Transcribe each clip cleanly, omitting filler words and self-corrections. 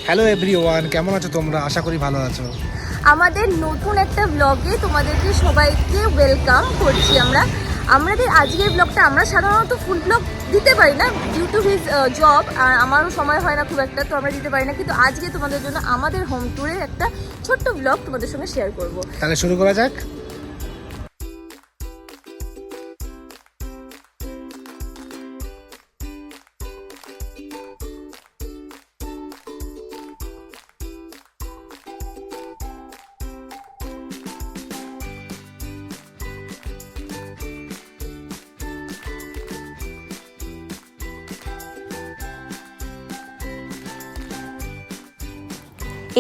Hello everyone, কেমন আছো তোমরা? আশা করি ভালো আছো। আমাদের নতুন একটা ব্লগে তোমাদেরকে সবাইকে ওয়েলকাম করছি আমাদের আজকের ব্লগটা আমরা সাধারণত ফুল ব্লগ দিতে পারি না ডিউ টু হিজ জব, আর আমারও সময় হয় না খুব একটা, তো আমরা দিতে পারি না। কিন্তু আজকে তোমাদের জন্য আমাদের হোম ট্যুরের একটা ছোট্ট ব্লগ তোমাদের সঙ্গে শেয়ার করব। তাহলে শুরু করা যাক।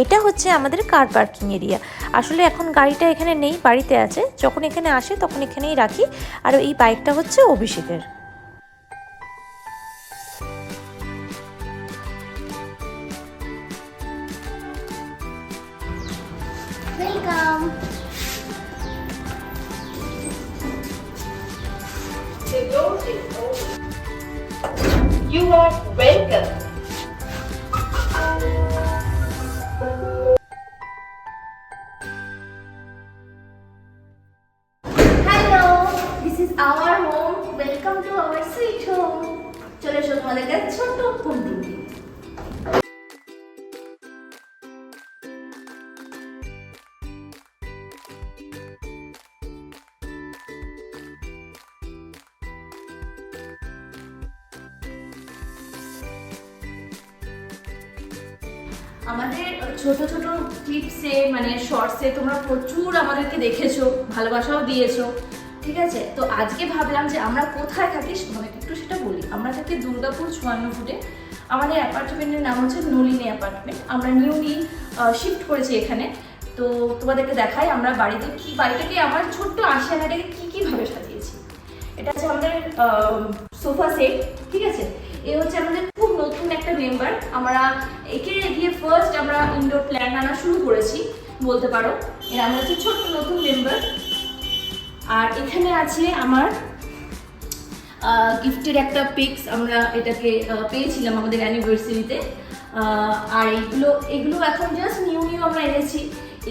এটা হচ্ছে আমাদের কার পার্কিং এরিয়া। আসলে এখন গাড়িটা এখানে নেই, বাড়িতে আছে। যখন এখানে আসে তখন এখানেই রাখি। আর এই বাইকটা হচ্ছে অভিষেকের। Welcome. The door is open. You are welcome. Hello, this is our home. Welcome to our sweet home. চলে এসো তোমাদের কাছে ছোট্ট হোম ট্যুর। আমাদের ছোট ছোট ক্লিপসে মানে শর্টসে তোমরা প্রচুর আমাদেরকে দেখেছো, ভালোবাসাও দিয়েছো, ঠিক আছে। তো আজকে ভাবলাম যে আমরা কোথায় থাকি তোমাদেরকে একটু সেটা বলি। আমরা থাকি দুর্গাপুর 54 ফুটে। আমাদের অ্যাপার্টমেন্টের নাম হচ্ছে নলিনী অ্যাপার্টমেন্ট। আমরা নিউলি শিফট করেছি এখানে। তো তোমাদেরকে দেখাই আমরা বাড়িটাকে আমার ছোট্ট আশিয়ানাটাকে কীভাবে সাজিয়েছি। এটা হচ্ছে আমাদের সোফা সেট, ঠিক আছে। এ হচ্ছে আমাদের খুব নতুন একটা মেম্বার। আমরা একে দিয়ে ফার্স্ট আমরা ইনডোর প্ল্যান্ট আনা শুরু করেছি বলতে পারো। এরা আমরা হচ্ছে ছোট্ট নতুন মেম্বার। আর এখানে আছে আমার গিফটের একটা পিক্স, আমরা এটাকে পেয়েছিলাম আমাদের অ্যানিভার্সারিতে। আর এগুলো এখন জাস্ট নিউ আমরা এনেছি।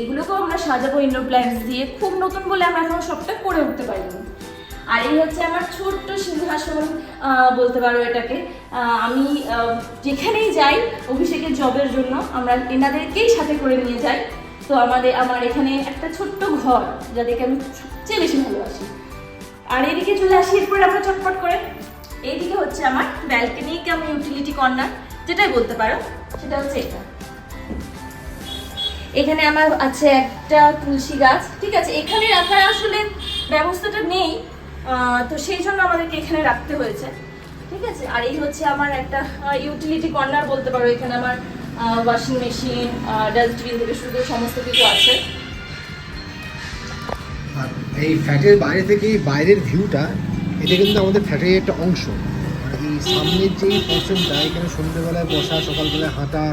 এগুলোকেও আমরা সাজাবো ইনডোর প্ল্যান্টস দিয়ে। খুব নতুন বলে আমরা এখন সবটা করে উঠতে পারিনি। আর এই হচ্ছে আমার ছোট্ট সিংহাসন বলতে পারো এটাকে। আমি যেখানেই যাই অভিষেকের জবের জন্য আমরা এনাদেরকেই সাথে করে নিয়ে যাই। তো আমার এখানে একটা ছোট্ট ঘর যাদেরকে আমি সবচেয়ে বেশি ভালোবাসি। আর এদিকে চলে আসি এরপরে আমরা চটপট করে। এইদিকে হচ্ছে আমার ব্যালকনি কাম ইউটিলিটি কর্নার যেটাই বলতে পারো, সেটা হচ্ছে এটা। এখানে আমার আছে একটা তুলসী গাছ, ঠিক আছে। এখানে রাখার আসলে ব্যবস্থাটা নেই, তো সেই জন্য আমাদেরকে এখানে রাখতে হয়েছে, ঠিক আছে। আর এই হচ্ছে আমার একটা ইউটিলিটি কর্নার বলতে পারো। এখানে আমার ওয়াশিং মেশিন, ডাস্টবিন থেকে শুরু করে সমস্ত কিছু আছে। আর এই ফ্ল্যাটের বাইরে থেকে বাইরের ভিউটা, এটা কিন্তু আমাদের ফ্ল্যাটের একটা অংশ। আর এই সামনের যে পোর্শনটা, এখানে সন্ধ্যেবেলায় বসা, সকালবেলায় হাঁটা,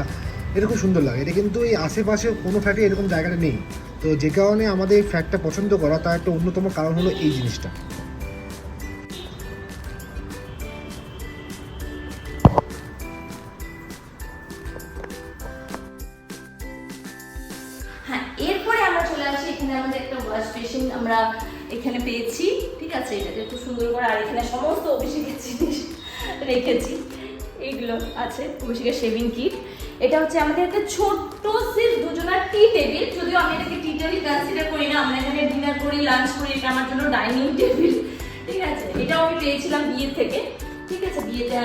এটা খুব সুন্দর লাগে। এটা কিন্তু এই আশেপাশে কোনো ফ্ল্যাটে এরকম জায়গাটা নেই। তো যে কারণে আমাদের এই ফ্ল্যাটটা পছন্দ করা, তার একটা অন্যতম কারণ হলো এই জিনিসটা। হ্যাঁ, এরপরে আমরা চলে আসি এখানে আমাদের একটা ওয়াশ বেসিন আমরা এখানে পেয়েছি, ঠিক আছে। এটাকে খুব সুন্দর করে, আর এখানে সমস্ত অভিষেকের জিনিস রেখেছি। এইগুলো আছে অভিষেকের শেভিং কিট। এটা হচ্ছে আমাদের একটা ছোট্ট সিট দুজনের টি টেবিল। যদিও আমি এটাকে টি টেবিল কনসিডার করি না, আমরা এখানে ডিনার করি, লাঞ্চ করি। এটা আমার জন্য ডাইনিং টেবিল, ঠিক আছে। এটাও আমি পেয়েছিলাম বিয়ের থেকে, ঠিক আছে। বিয়েতে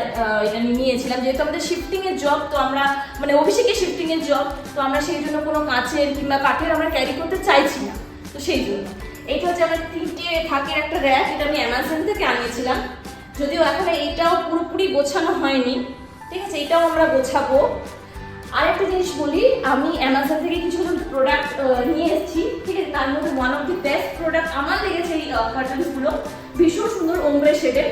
এটা নিয়েছিলাম যেহেতু আমাদের শিফটিং এর জব। তো আমরা মানে অভিষেকের শিফটিং এর জব, তো আমরা সেই জন্য কোনো কাঁচের কিংবা কাঠের আমরা ক্যারি করতে চাইছি না, তো সেই জন্য। এইটা হচ্ছে আমার 3টে থাকের একটা র্যাক। এটা আমি অ্যামাজন থেকে আনিয়েছিলাম, যদিও এখন এইটাও পুরোপুরি গোছানো হয়নি, ঠিক আছে। এটাও আমরা গোছাবো। আরেকটা জিনিস বলি, আমি অ্যামাজন থেকে কিছু প্রোডাক্ট নিয়ে এসেছি, ঠিক আছে। তার মধ্যে one of the best product আমার লেগেছে এই কার্টনসগুলো। ভীষণ সুন্দর ওমব্রে শেডের।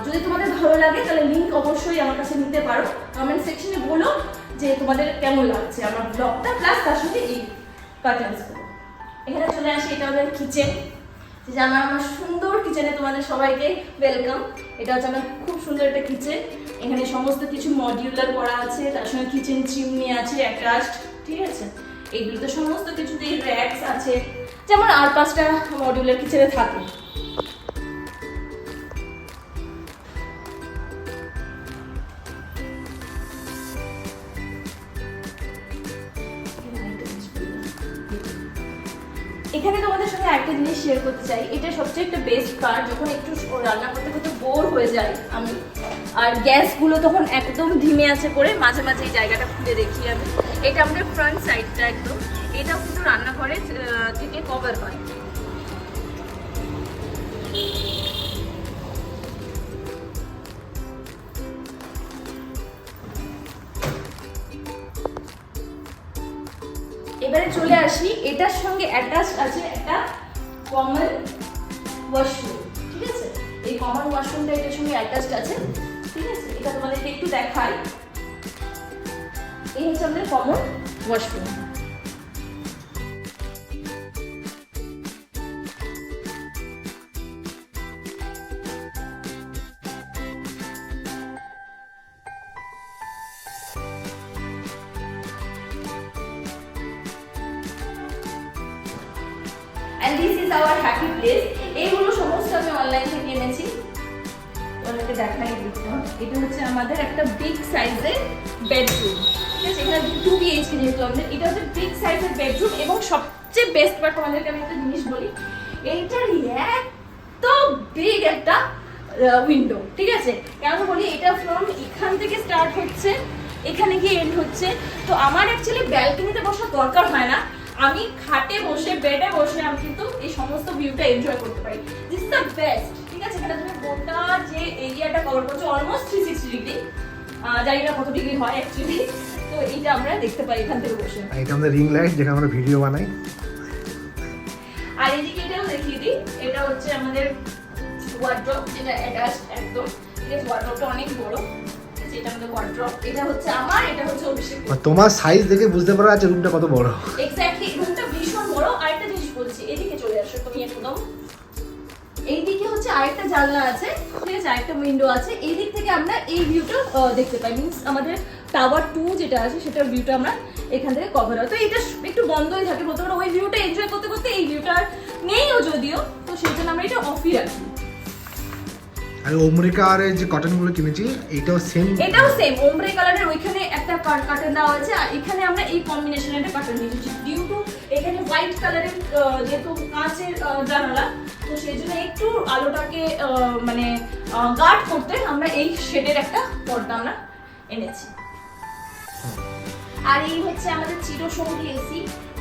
যদি তোমাদের ভালো লাগে তাহলে লিঙ্ক অবশ্যই আমার কাছে নিতে পারো। কমেন্ট সেকশনে বলো যে তোমাদের কেমন লাগছে আমার ব্লগটা, প্লাস তার সঙ্গে এই কার্টনসগুলো। এখানে চলে আসি, এটা আমাদের কিচেন। যে আমার সুন্দর কিচেনে তোমাদের সবাইকে ওয়েলকাম। এটা হচ্ছে আমার খুব সুন্দর একটা কিচেন। এখানে সমস্ত কিছু মডিউলার করা আছে, তার সঙ্গে কিচেন চিমনি আছে অ্যাটাচড, ঠিক আছে। এইগুলোতে সমস্ত কিছুতেই র্যাকস আছে, যেমন আর 5টা মডিউলার কিচেনে থাকে। এখানে তোমাদের সঙ্গে একটা জিনিস শেয়ার করতে চাই, এটা সবচেয়ে একটা বেস্ট পার্ট, যখন একটু রান্না করতে করতে বোর হয়ে যায় আমি, আর গ্যাসগুলো তখন একদম ধিমে আছে করে মাঝে মাঝে এই জায়গাটা খুলে দেখি আমি। এটা আমাদের ফ্রন্ট সাইডটা একদম, এটাও কিন্তু রান্নাঘরে থেকে কভার হয়। এবারে চলে আসি, এটার সঙ্গে অ্যাটাচ আছে একটা কমন ওয়াশরুম, ঠিক আছে। এই কমন ওয়াশরুমটা এটার সঙ্গে অ্যাটাচড আছে, ঠিক আছে। এটা তোমাদেরকে একটু দেখাই, এই হচ্ছে আমাদের common washroom. And this is our happy place. এইগুলো সমস্ত আমি অনলাইন থেকে এনেছি, তোমাদেরকে দেখাই দিলাম। এটা হচ্ছে আমাদের একটা বিগ সাইজের বেডরুম, ঠিক আছে। এটা 2 BHK যেহেতু আমাদের, এটা হচ্ছে বিগ সাইজের বেডরুম। এবং সবচেয়ে বেস্ট পার্ট তোমাদেরকে আমি একটা জিনিস বলি, এইটার এত বিগ একটা উইন্ডো, ঠিক আছে। কেন বলি, এটা ফ্রম এখান থেকে স্টার্ট হচ্ছে, এখানে গিয়ে এন্ড হচ্ছে। তো আমার অ্যাকচুয়ালি ব্যালকনিতে বসার দরকার হয় না, আমি খাটে বসে বেডে বসে আমি কিন্তু এই সমস্ত ভিউটা এনজয় করতে পারি। দিস ইজ দ্য বেস্ট, ঠিক আছে। এখানে তুমি গোটা যে এরিয়াটা কভার করছো অলমোস্ট 360 ডিগ্রি, জানি না কত ডিগ্রি হয় অ্যাকচুয়ালি, তো এইটা আমরা দেখতে পাই এখান থেকে বসে। এটা আমাদের রিং লাইট, যেখানে আমরা ভিডিও বানাই। আর এদিকে এটাও দেখিয়ে দিই, এটা হচ্ছে আমাদের ওয়ার্ড্রপ, যেটা অ্যাটাচড একদম, ঠিক আছে। ওয়ার্ড্রপটা অনেক বড়, এটা আমাদের ওয়ার্ড্রপ। এটা হচ্ছে আমার, এটা হচ্ছে অভিষেক। তোমার সাইজ দেখে বুঝতে পারা যাচ্ছে রুমটা কত বড়। এক্স্যাক্টলি, রুমটা ভীষণ বড়। আরেকটা জিনিস বলছি, এদিকে চলে আসো তুমি একদম। এইদিকে হচ্ছে আরেকটা জানলা আছে, ঠিক আছে, আরেকটা উইন্ডো আছে। এই দিক থেকে আমরা এই ভিউটা দেখতে পাই, মিন্স আমাদের টাওয়ার 2 যেটা আছে সেটার ভিউটা আমরা এখান থেকে কভার হয়। তো এটা একটু বন্ধই থাকে বলতে পারো, ওই ভিউটা এনজয় করতে করতে এই ভিউটা নেইও যদিও, তো সেই জন্য আমরা এটা অফই রাখি। আর ওমরিকার যে কটনগুলো কিনেছি, এটাও সেম, এটাও সেম ওমব্রে কালারের। ওইখানে একটা কার্টেন দেওয়া আছে, আর এখানে আমরা এই কম্বিনেশনের একটা কার্টেন নিয়েছি ডিউ টু এখানে হোয়াইট কালারের যেহেতু কাঁচের জানালা, তো সেই জন্য একটু আলোটাকে মানে গার্ড করতে আমরা এই শেডের একটা পর্দা আমরা এনেছি। আর এই হচ্ছে আমাদের চিরসঙ্গী এসি,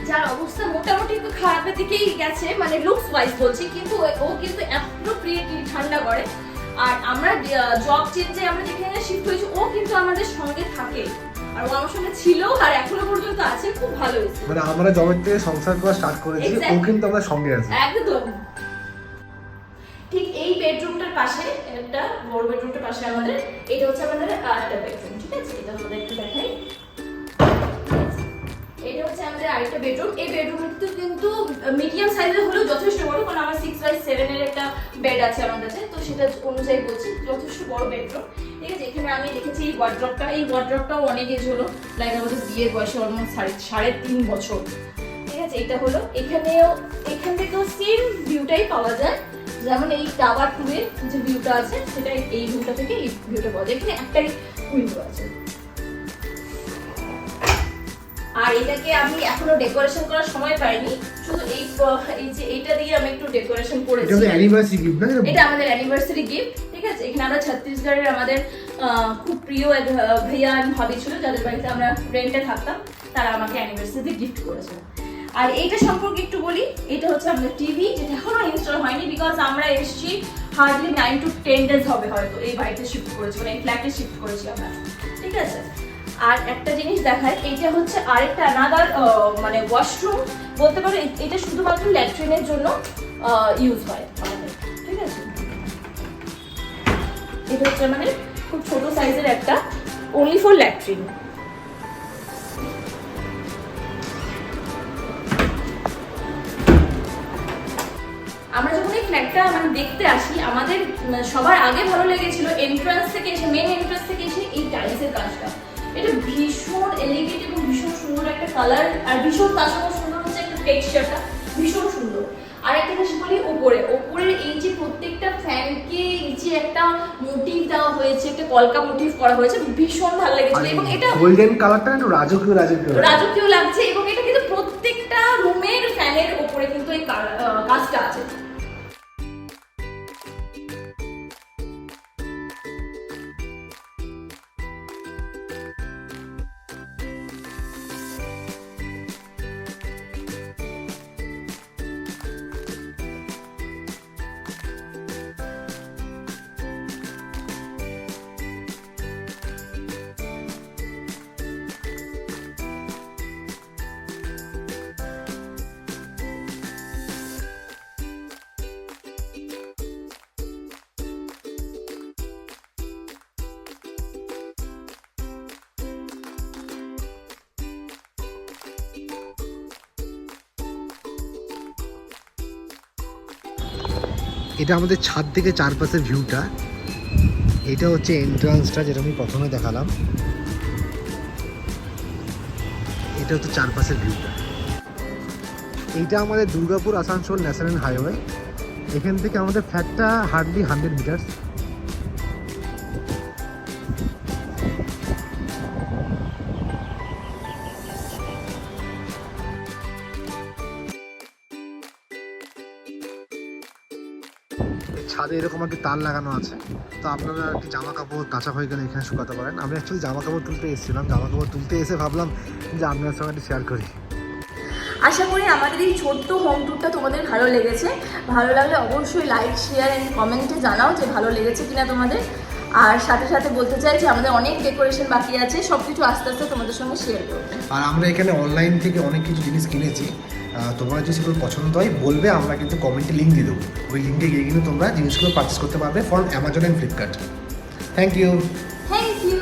যার অবস্থা মোটামুটি একটু খারাপের দিকেই গেছে, মানে লুকস ওয়াইজ বলছি, কিন্তু ও কিন্তু অ্যাপ্রোপ্রিয়েটলি ঠান্ডা করে। আর আমরা জব চেঞ্জে আমরা যেখানে শিফট হয়েছি, ও কিন্তু আমাদের সঙ্গে থাকে, আর ও আমার সঙ্গে ছিল আর এখনো পর্যন্ত আছে, খুব ভালো হয়েছে। মানে আমরা জবের থেকে সংসার করা স্টার্ট করেছি, ও কিন্তু আমাদের সঙ্গে আছে একদম। ঠিক এই বেডরুমটার পাশে একটা বড় বেডরুমটার পাশে আমাদের, এটা হচ্ছে আমাদের আরেকটা বেডরুম, ঠিক আছে। এটা আমাদের একটু দেখাই, এটা হচ্ছে আমাদের আরেকটা বেডরুম। এই বেডরুমটা কিন্তু মিডিয়াম সাইজের হলেও যথেষ্ট বড়, কারণ আমার 6x7 এর একটা বেড আছে আমার কাছে, তো সেটা অনুযায়ী বলছি যথেষ্ট বড় বেডরুম, ঠিক আছে। এখানে আমি রেখেছি এই ওয়ার্ড্রপটা, এই ওয়ার্ড্রপটাও অনেক এজ হলো, লাইক আমাদের বিয়ের বয়সে অলমোস্ট 3.5 বছর, ঠিক আছে। এটা হলো, এখানেও এখান থেকেও সেম ভিউটাই পাওয়া যায়, যেমন এই টাওয়ার 2 এর যে ভিউটা আছে সেটা এই ভিউটা থেকে এই ভিউটা পাওয়া যায়। এখানে একটাই উইন্ডো আছে। আর এটাকে আমি এখনো ডেকোরেশন করার সময় পাইনি, শুধু এই যে এইটা দিয়ে আমি একটু ডেকোরেশন করেছি। এটা আমাদের অ্যানিভার্সারি গিফট না, এটা আমাদের অ্যানিভার্সারি গিফট, ঠিক আছে। এখানে আমরা ছত্তিশগড়ের আমাদের খুব প্রিয় এক ভাইয়া আর ভাবি ছিল, যাদের বাড়িতে আমরা রেন্টে থাকতাম, তারা আমাকে অ্যানিভার্সারিতে গিফট করেছিল। আর এইটা সম্পর্কে একটু বলি, এটা হচ্ছে আমাদের টিভি, যেটা এখনো ইনস্টল হয়নি, বিকজ আমরা এসেছি হার্ডলি 9 to 10 ডেজ হবে হয়তো এই বাড়িতে শিফট করেছি, মানে এই ফ্ল্যাটে শিফট করেছি আমরা, ঠিক আছে। আর একটা জিনিস দেখায়, এটা হচ্ছে আরেকটা আনাদার মানে ওয়াশরুম বলতে পারো, এটা শুধুমাত্র ল্যাট্রিনের জন্য ইউজ হয় আমাদের, ঠিক আছে। এটা হচ্ছে আমাদের খুব ছোট সাইজের একটা only for ল্যাট্রিন। আমরা যখন এই ফ্ল্যাটটা মানে দেখতে আসি, আমাদের সবার আগে ভালো লেগেছিল এন্ট্রান্স থেকে এসে, মেন এন্ট্রান্স থেকে এসে এই টাইলসের কাজটা, এটা ভীষণ এলিগেন্ট এবং ভীষণ সুন্দর একটা কালার, আর ভীষণ তার সঙ্গে সুন্দর হচ্ছে একটা টেক্সচারটা ভীষণ সুন্দর। আর একটা জিনিস বলি, ওপরের এই যে প্রত্যেকটা ফ্যানকে নিচে একটা মোটিভ দেওয়া হয়েছে, একটা কলকা মোটিভ করা হয়েছে, ভীষণ ভালো লেগেছিল। এবং এটা গোল্ডেন কালারটা একটু রাজকীয় রাজকীয় রাজকীয় লাগছে, এবং এটা কিন্তু প্রত্যেকটা রুমের ফ্যানের ওপরে কিন্তু এই কাজটা আছে। এটা আমাদের ছাদ থেকে চারপাশের ভিউটা। এটা হচ্ছে এন্ট্রান্সটা, যেটা আমি প্রথমে দেখালাম। এটা হচ্ছে চারপাশের ভিউটা। এইটা আমাদের দুর্গাপুর আসানসোল ন্যাশনাল হাইওয়ে। এখান থেকে আমাদের ফ্ল্যাটটা হার্ডলি 100 মিটার্স। ছাদে এরকম একটি তার লাগানো আছে, তো আপনারা আর কি জামা কাপড় কাঁচা হয়ে গেলে এখানে শুকাতে পারেন। আমি অ্যাকচুয়ালি জামা কাপড় তুলতে এসেছিলাম, জামা কাপড় তুলতে এসে ভাবলাম যে আপনার সঙ্গে একটু শেয়ার করি। আশা করি আমাদের এই ছোট্ট হোম ট্যুরটা তোমাদের ভালো লেগেছে। ভালো লাগলে অবশ্যই লাইক, শেয়ার অ্যান্ড কমেন্টে জানাও যে ভালো লেগেছে কিনা তোমাদের। আর সাথে সাথে বলতে চাই যে আমাদের অনেক ডেকোরেশন বাকি আছে, সব কিছু আস্তে আস্তে তোমাদের সঙ্গে শেয়ার করবো। আর আমরা এখানে অনলাইন থেকে অনেক কিছু জিনিস কিনেছি। তোমরা যদি সেগুলো পছন্দ হয় বলবে, আমরা কিন্তু কমেন্টে লিঙ্ক দিয়ে দেবো। ওই লিঙ্কে গিয়ে কিন্তু তোমরা জিনিসগুলো পারচেস করতে পারবে from Amazon and Flipkart. Thank you. Thank you.